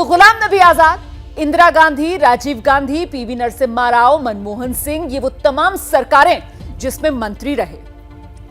तो गुलाम नबी आजाद, इंदिरा गांधी, राजीव गांधी, पीवी नरसिम्हा राव, मनमोहन सिंह, ये वो तमाम सरकारें जिसमें मंत्री रहे,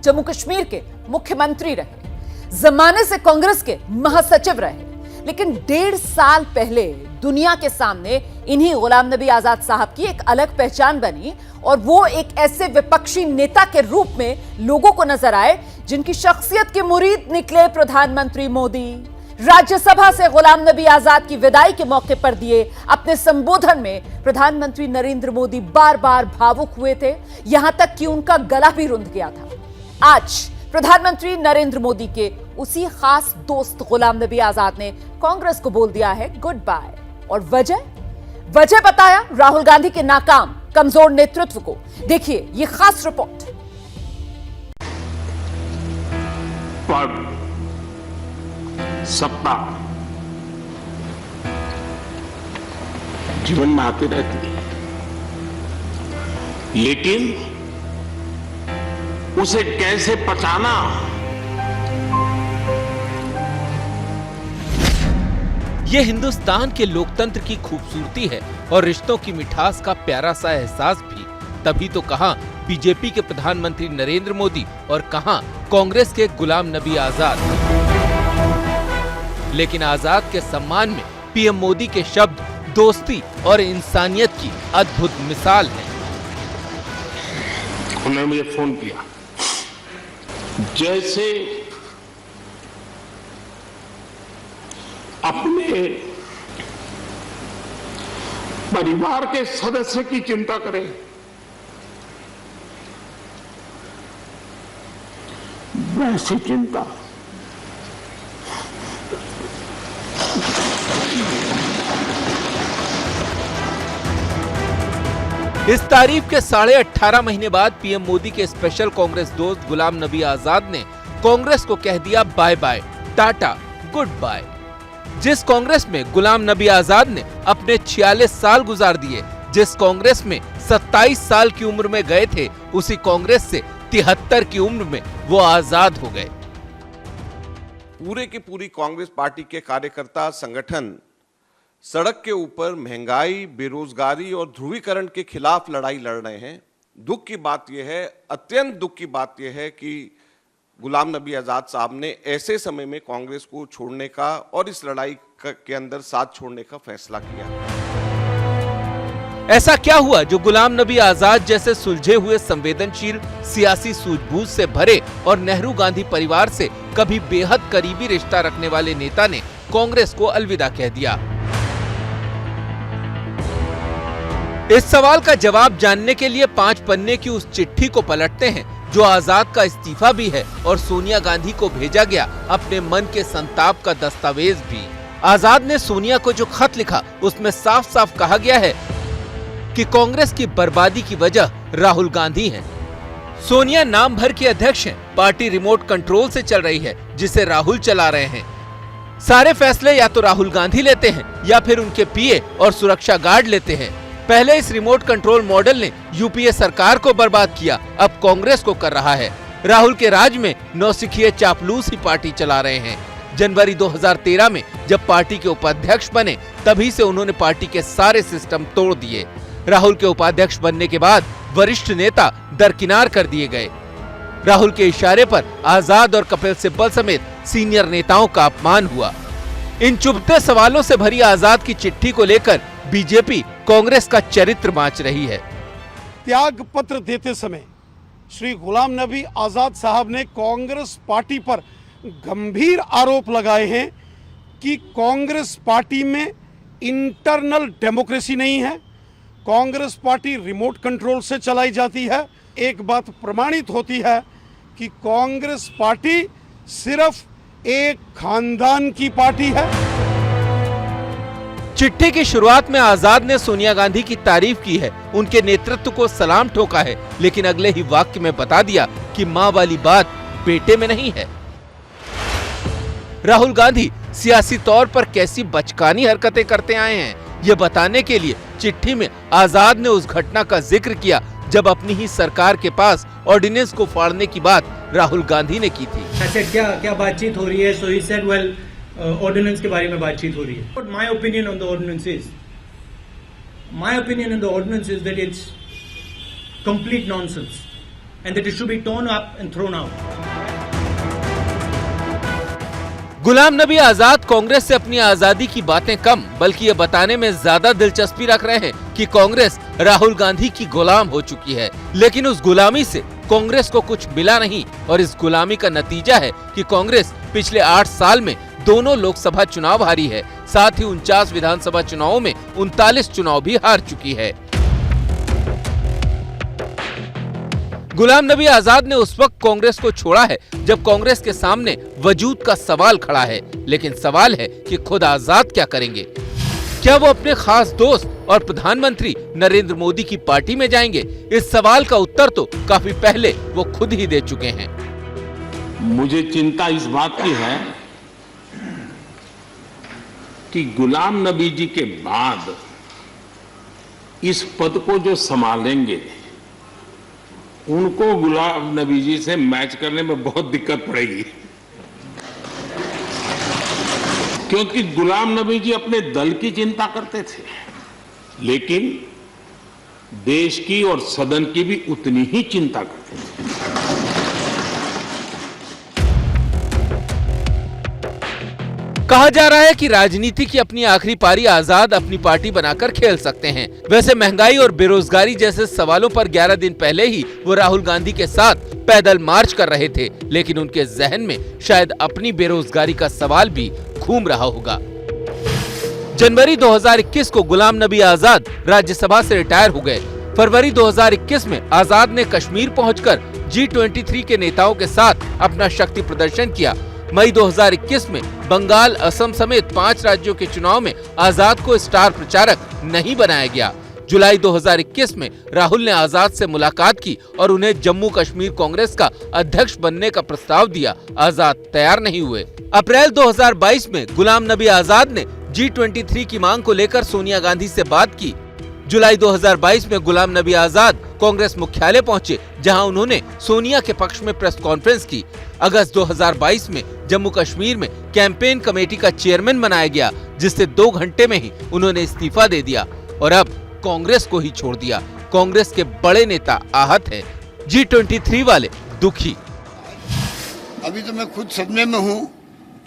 जम्मू कश्मीर के मुख्यमंत्री रहे, जमाने से कांग्रेस के महासचिव रहे, लेकिन 1.5 साल पहले दुनिया के सामने इन्हीं गुलाम नबी आजाद साहब की एक अलग पहचान बनी और वो एक ऐसे विपक्षी नेता के रूप में लोगों को नजर आए जिनकी शख्सियत के मुरीद निकले प्रधानमंत्री मोदी। राज्यसभा से गुलाम नबी आजाद की विदाई के मौके पर दिए अपने संबोधन में प्रधानमंत्री नरेंद्र मोदी बार बार भावुक हुए थे, यहां तक कि उनका गला भी रुंध गया था। आज प्रधानमंत्री नरेंद्र मोदी के उसी खास दोस्त गुलाम नबी आजाद ने कांग्रेस को बोल दिया है गुड बाय। और वजह बताया राहुल गांधी के नाकाम कमजोर नेतृत्व को। देखिए ये खास रिपोर्ट। सत्ता जीवन में आती रहती है, लेकिन उसे कैसे पचाना, ये हिंदुस्तान के लोकतंत्र की खूबसूरती है और रिश्तों की मिठास का प्यारा सा एहसास भी। तभी तो कहां बीजेपी के प्रधानमंत्री नरेंद्र मोदी और कहां कांग्रेस के गुलाम नबी आजाद। लेकिन आजाद के सम्मान में पीएम मोदी के शब्द दोस्ती और इंसानियत की अद्भुत मिसाल है। उन्होंने मुझे फोन किया, जैसे अपने परिवार के सदस्य की चिंता करें, वैसी चिंता इस तारीफ के 18.5 महीने बाद पीएम मोदी के स्पेशल कांग्रेस दोस्त गुलाम नबी आजाद ने कांग्रेस को कह दिया bye bye, ta ta, good bye. जिस कांग्रेस में गुलाम नबी आजाद ने अपने 46 साल गुजार दिए, जिस कांग्रेस में 27 साल की उम्र में गए थे, उसी कांग्रेस से 73 की उम्र में वो आजाद हो गए। पूरे की पूरी कांग्रेस पार्टी के कार्यकर्ता संगठन सड़क के ऊपर महंगाई, बेरोजगारी और ध्रुवीकरण के खिलाफ लड़ाई लड़ रहे हैं। दुख की बात यह है, अत्यंत दुख की बात यह है कि गुलाम नबी आजाद साहब ने ऐसे समय में कांग्रेस को छोड़ने का और इस लड़ाई के अंदर साथ छोड़ने का फैसला किया। ऐसा क्या हुआ जो गुलाम नबी आजाद जैसे सुलझे हुए, संवेदनशील, सियासी सूझबूझ से भरे और नेहरू गांधी परिवार से कभी बेहद करीबी रिश्ता रखने वाले नेता ने कांग्रेस को अलविदा कह दिया? इस सवाल का जवाब जानने के लिए 5 पन्ने की उस चिट्ठी को पलटते हैं जो आजाद का इस्तीफा भी है और सोनिया गांधी को भेजा गया अपने मन के संताप का दस्तावेज भी। आजाद ने सोनिया को जो खत लिखा उसमें साफ साफ कहा गया है कि कांग्रेस की बर्बादी की वजह राहुल गांधी हैं। सोनिया नाम भर की अध्यक्ष हैं, पार्टी रिमोट कंट्रोल से चल रही है जिसे राहुल चला रहे हैं। सारे फैसले या तो राहुल गांधी लेते हैं या फिर उनके पीए और सुरक्षा गार्ड लेते हैं। पहले इस रिमोट कंट्रोल मॉडल ने यूपीए सरकार को बर्बाद किया, अब कांग्रेस को कर रहा है। राहुल के राज में नौसिखिए चापलूस ही पार्टी चला रहे हैं। जनवरी 2013 में जब पार्टी के उपाध्यक्ष बने, तभी से उन्होंने पार्टी के सारे सिस्टम तोड़ दिए। राहुल के उपाध्यक्ष बनने के बाद वरिष्ठ नेता दरकिनार कर दिए गए। राहुल के इशारे पर आजाद और कपिल सिब्बल समेत सीनियर नेताओं का अपमान हुआ। इन चुभते सवालों से भरी आजाद की चिट्ठी को लेकर बीजेपी कांग्रेस का चरित्र बांच रही है। त्याग पत्र देते समय श्री गुलाम नबी आजाद साहब ने कांग्रेस पार्टी पर गंभीर आरोप लगाए हैं कि कांग्रेस पार्टी में इंटरनल डेमोक्रेसी नहीं है, कांग्रेस पार्टी रिमोट कंट्रोल से चलाई जाती है। एक बात प्रमाणित होती है कि कांग्रेस पार्टी सिर्फ एक खानदान की पार्टी है। चिट्ठी की शुरुआत में आजाद ने सोनिया गांधी की तारीफ की है, उनके नेतृत्व को सलाम ठोका है, लेकिन अगले ही वाक्य में बता दिया कि मां वाली बात बेटे में नहीं है। राहुल गांधी सियासी तौर पर कैसी बचकानी हरकतें करते आए हैं, ये बताने के लिए चिट्ठी में आजाद ने उस घटना का जिक्र किया जब अपनी ही सरकार के पास ऑर्डिनेंस को फाड़ने की बात राहुल गांधी ने की थी। अच्छा, क्या बातचीत हो रही है? So he said, well, ordinance के बारे में बातचीत हो रही है. But my opinion on the ordinance is that it's complete nonsense and that it should be torn up and thrown out. Ghulam Nabi Azad Congress से अपनी आजादी की बातें कम बल्कि ये बताने में ज्यादा दिलचस्पी रख रहे हैं कि कांग्रेस राहुल गांधी की गुलाम हो चुकी है. लेकिन उस गुलामी से कांग्रेस को कुछ मिला नहीं और इस गुलामी का नतीजा है कि कांग्रेस पिछले 8 साल में दोनों लोकसभा चुनाव हारी है. साथ ही 49 विधानसभा चुनावों में 39 चुनाव भी हार चुकी है. गुलाम नबी आजाद ने उस वक्त कांग्रेस को छोड़ा है जब कांग्रेस के सामने वजूद का सवाल खड़ा है. लेकिन सवाल है कि खुद आजाद क्या करेंगे? क्या वो अपने खास दोस्त और प्रधानमंत्री नरेंद्र मोदी की पार्टी में जाएंगे? इस सवाल का उत्तर तो काफी पहले वो खुद ही दे चुके हैं. मुझे चिंता इस बात की है कि गुलाम नबी जी के बाद इस पद को जो संभालेंगे उनको गुलाम नबी जी से मैच करने में बहुत दिक्कत पड़ेगी, क्योंकि गुलाम नबी जी अपने दल की चिंता करते थे लेकिन देश की और सदन की भी उतनी ही चिंता करते थे. कहा जा रहा है कि राजनीति की अपनी आखिरी पारी आजाद अपनी पार्टी बनाकर खेल सकते हैं. वैसे महंगाई और बेरोजगारी जैसे सवालों पर 11 दिन पहले ही वो राहुल गांधी के साथ पैदल मार्च कर रहे थे. लेकिन उनके जहन में शायद अपनी बेरोजगारी का सवाल भी घूम रहा होगा. जनवरी 2021 को गुलाम नबी आजाद राज्यसभा से रिटायर हो गए. फरवरी 2021 में आजाद ने कश्मीर पहुंचकर G23 के नेताओं के साथ अपना शक्ति प्रदर्शन किया. मई 2021 में बंगाल, असम समेत 5 राज्यों के चुनाव में आजाद को स्टार प्रचारक नहीं बनाया गया. जुलाई 2021 में राहुल ने आजाद से मुलाकात की और उन्हें जम्मू कश्मीर कांग्रेस का अध्यक्ष बनने का प्रस्ताव दिया. आजाद तैयार नहीं हुए. अप्रैल 2022 में गुलाम नबी आजाद ने G23 की मांग को लेकर सोनिया गांधी से बात की. जुलाई 2022 में गुलाम नबी आजाद कांग्रेस मुख्यालय पहुंचे जहां उन्होंने सोनिया के पक्ष में प्रेस कॉन्फ्रेंस की. अगस्त 2022 में जम्मू कश्मीर में कैंपेन कमेटी का चेयरमैन बनाया गया जिससे 2 घंटे में ही उन्होंने इस्तीफा दे दिया और अब कांग्रेस को ही छोड़ दिया. कांग्रेस के बड़े नेता आहत हैं, G23 वाले दुखी. अभी तो मैं खुद सदमे में हूँ.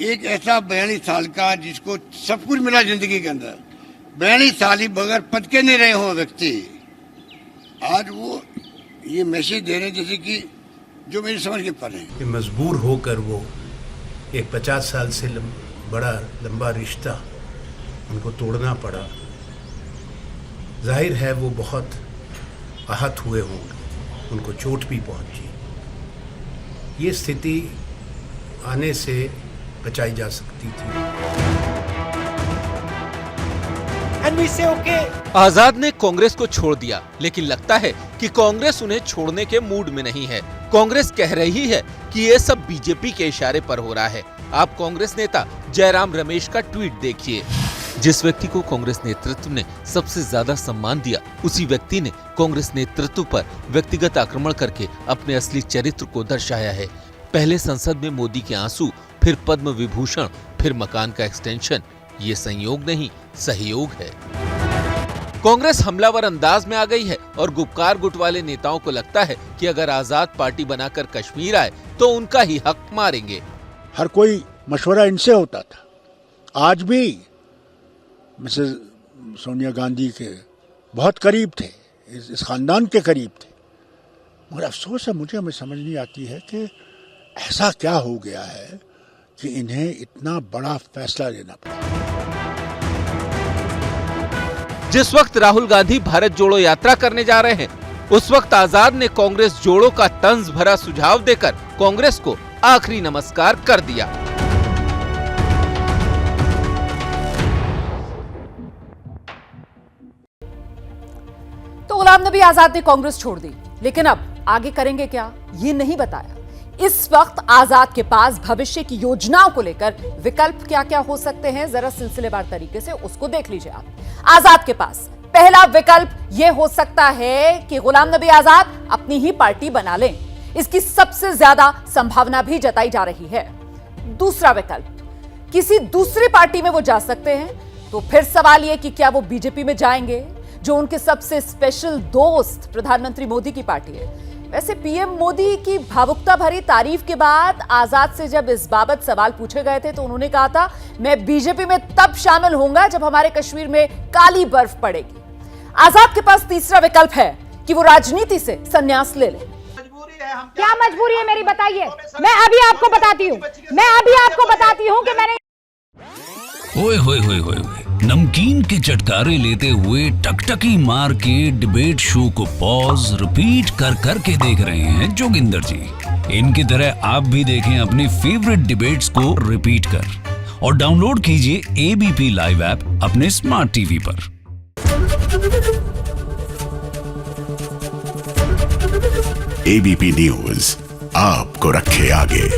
एक ऐसा 42 साल का जिसको सब कुछ मिला जिंदगी के अंदर, 42 साल ही बगैर पद के नहीं रहे हो व्यक्ति, आज वो ये मैसेज दे रहे हैं जैसे कि जो मेरी समझ के पर है. मजबूर होकर वो एक 50 साल से बड़ा लंबा रिश्ता उनको तोड़ना पड़ा. जाहिर है वो बहुत आहत हुए होंगे, उनको चोट भी पहुंची. ये स्थिति आने से बचाई जा सकती थी. आजाद ने कांग्रेस को छोड़ दिया लेकिन लगता है कि कांग्रेस उन्हें छोड़ने के मूड में नहीं है. कांग्रेस कह रही है कि ये सब बीजेपी के इशारे पर हो रहा है. आप कांग्रेस नेता जयराम रमेश का ट्वीट देखिए. जिस व्यक्ति को कांग्रेस नेतृत्व ने सबसे ज्यादा सम्मान दिया उसी व्यक्ति ने कांग्रेस नेतृत्व पर व्यक्तिगत आक्रमण करके अपने असली चरित्र को दर्शाया है. पहले संसद में मोदी के आंसू, फिर पद्म विभूषण, फिर मकान का एक्सटेंशन. ये संयोग नहीं सहयोग है. कांग्रेस हमलावर अंदाज में आ गई है और गुपकार गुट वाले नेताओं को लगता है कि अगर आजाद पार्टी बनाकर कश्मीर आए तो उनका ही हक मारेंगे. हर कोई मशवरा इनसे होता था. आज भी मिसेस सोनिया गांधी के बहुत करीब थे, इस खानदान के करीब थे. मगर अफसोस है मुझे, हमें समझ नहीं आती है कि ऐसा क्या हो गया है कि इन्हें इतना बड़ा फैसला लेना पड़ा. जिस वक्त राहुल गांधी भारत जोड़ो यात्रा करने जा रहे हैं उस वक्त आजाद ने कांग्रेस जोड़ो का तंज भरा सुझाव देकर कांग्रेस को आखिरी नमस्कार कर दिया. तो गुलाम नबी आजाद ने कांग्रेस छोड़ दी, लेकिन अब आगे करेंगे क्या ये नहीं बताया. इस वक्त आजाद के पास भविष्य की योजनाओं को लेकर विकल्प क्या क्या हो सकते हैं, जरा सिलसिलेवार तरीके से उसको देख लीजिए आप. आजाद के पास पहला विकल्प यह हो सकता है कि गुलाम नबी आजाद अपनी ही पार्टी बना लें. इसकी सबसे ज्यादा संभावना भी जताई जा रही है. दूसरा विकल्प किसी दूसरी पार्टी में वो जा सकते हैं, तो फिर सवाल ये कि क्या वो बीजेपी में जाएंगे, जो उनके सबसे स्पेशल दोस्त प्रधानमंत्री मोदी की पार्टी है। वैसे पीएम मोदी की भावुकता भरी तारीफ के बाद आजाद से जब इस बाबत सवाल पूछे गए थे तो उन्होंने कहा था, मैं बीजेपी में तब शामिल होऊंगा जब हमारे कश्मीर में काली बर्फ पड़ेगी। आजाद के पास तीसरा विकल्प है कि वो राजनीति से संन्यास ले ले। क्या मजबूरी है मेरी, बताइए। मैं अभी आपको बताती हूँ कि मैंने ओए होए होए होए नमकीन के चटकारे लेते हुए टकटकी मार के डिबेट शो को पॉज रिपीट कर करके देख रहे हैं जोगिंदर जी। इनकी तरह आप भी देखें अपने फेवरेट डिबेट्स को रिपीट कर और डाउनलोड कीजिए एबीपी लाइव ऐप अपने स्मार्ट टीवी पर। एबीपी न्यूज आपको रखे आगे।